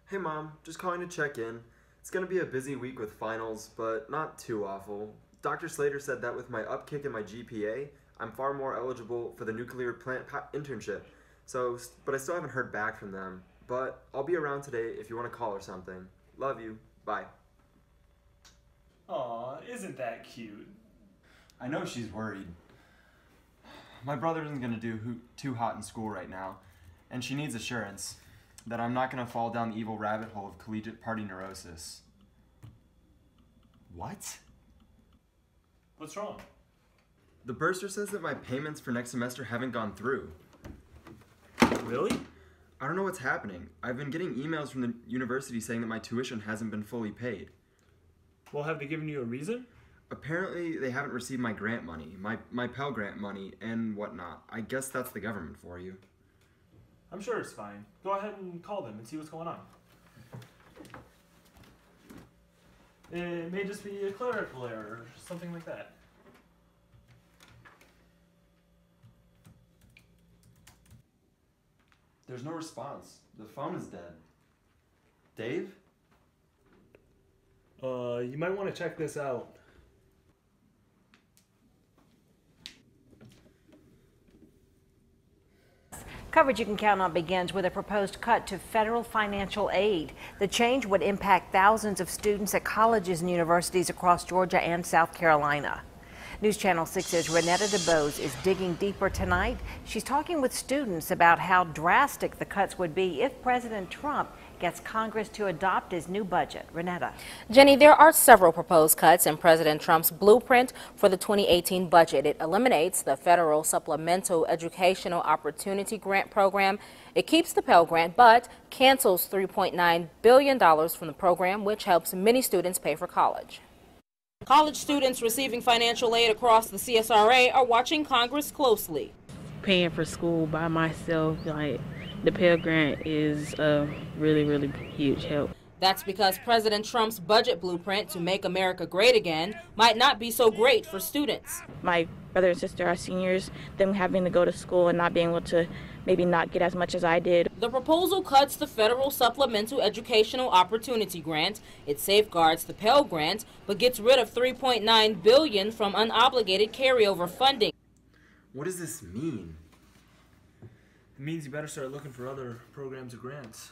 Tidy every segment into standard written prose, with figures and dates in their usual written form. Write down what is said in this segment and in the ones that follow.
Hey Mom, just calling to check in. It's gonna be a busy week with finals, but not too awful. Dr. Slater said that with my upkick in my GPA, I'm far more eligible for the nuclear plant internship. But I still haven't heard back from them. But I'll be around today if you want to call or something. Love you. Bye. Aw, isn't that cute? I know she's worried. My brother isn't gonna do too hot in school right now, and she needs assurance that I'm not gonna fall down the evil rabbit hole of collegiate party neurosis. What? What's wrong? The bursar says that my payments for next semester haven't gone through. Really? I don't know what's happening. I've been getting emails from the university saying that my tuition hasn't been fully paid. Well, have they given you a reason? Apparently, they haven't received my grant money, my Pell Grant money, and whatnot. I guess that's the government for you. I'm sure it's fine. Go ahead and call them and see what's going on. It may just be a clerical error or something like that. There's no response. The phone is dead. Dave? You might want to check this out. Coverage you can count on begins with a proposed cut to federal financial aid. The change would impact thousands of students at colleges and universities across Georgia and South Carolina. News Channel 6's Renetta DeBose is digging deeper tonight. She's talking with students about how drastic the cuts would be if President Trump gets Congress to adopt his new budget. Renetta. Jenny, there are several proposed cuts in President Trump's blueprint for the 2018 budget. It eliminates the federal Supplemental Educational Opportunity Grant program. It keeps the Pell Grant, but cancels $3.9 billion from the program, which helps many students pay for college. College students receiving financial aid across the CSRA are watching Congress closely. Paying for school by myself, like the Pell Grant, is a really huge help. That's because President Trump's budget blueprint to make America great again might not be so great for students. My brother and sister are seniors, them having to go to school and not being able to maybe not get as much as I did. The proposal cuts the federal Supplemental Educational Opportunity Grant. It safeguards the Pell Grant, but gets rid of $3.9 billion from unobligated carryover funding. What does this mean? It means you better start looking for other programs or grants.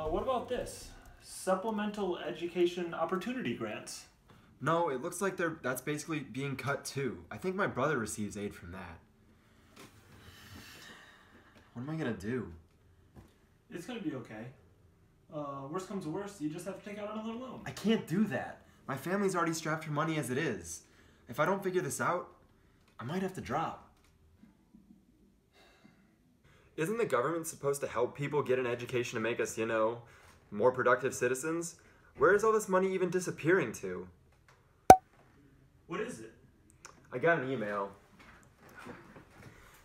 What about this? Supplemental Education Opportunity Grants. No, it looks like that's basically being cut too. I think my brother receives aid from that. What am I gonna do? It's gonna be okay. Worst comes to worst, you just have to take out another loan. I can't do that. My family's already strapped for money as it is. If I don't figure this out, I might have to drop. Isn't the government supposed to help people get an education to make us, more productive citizens? Where is all this money even disappearing to? What is it? I got an email.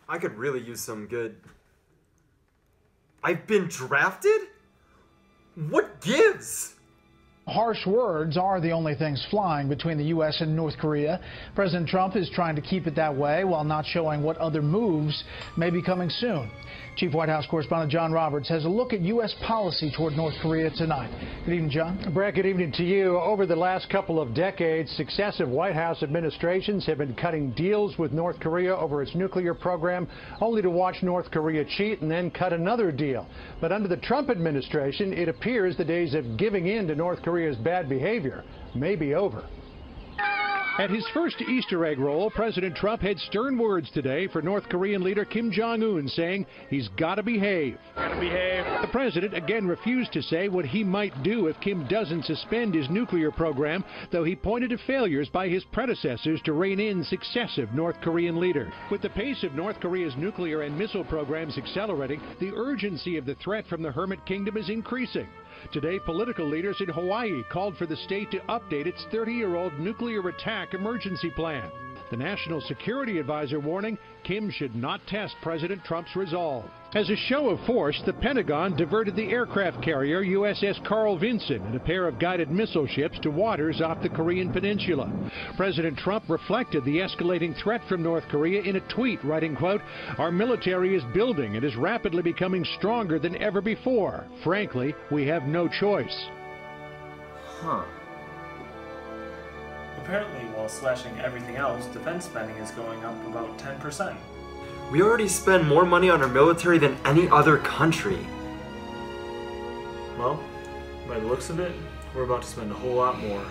I could really use some good... I've been drafted? What gives? Harsh words are the only things flying between the U.S. and North Korea. President Trump is trying to keep it that way while not showing what other moves may be coming soon. Chief White House correspondent John Roberts has a look at U.S. policy toward North Korea tonight. Good evening, John. Brett, good evening to you. Over the last couple of decades, successive White House administrations have been cutting deals with North Korea over its nuclear program, only to watch North Korea cheat and then cut another deal. But under the Trump administration, it appears the days of giving in to North Korea's bad behavior may be over. At his first Easter egg roll, President Trump had stern words today for North Korean leader Kim Jong-un, saying he's got to behave. The president again refused to say what he might do if Kim doesn't suspend his nuclear program, though he pointed to failures by his predecessors to rein in successive North Korean leaders. With the pace of North Korea's nuclear and missile programs accelerating, the urgency of the threat from the Hermit Kingdom is increasing. Today, political leaders in Hawaii called for the state to update its 30-year-old nuclear attack emergency plan. The National Security Advisor warning Kim should not test President Trump's resolve. As a show of force, the Pentagon diverted the aircraft carrier USS Carl Vinson and a pair of guided missile ships to waters off the Korean peninsula. President Trump reflected the escalating threat from North Korea in a tweet, writing, quote, "Our military is building and is rapidly becoming stronger than ever before. Frankly, we have no choice." Huh. Apparently, while slashing everything else, defense spending is going up about 10%. We already spend more money on our military than any other country. Well, by the looks of it, we're about to spend a whole lot more.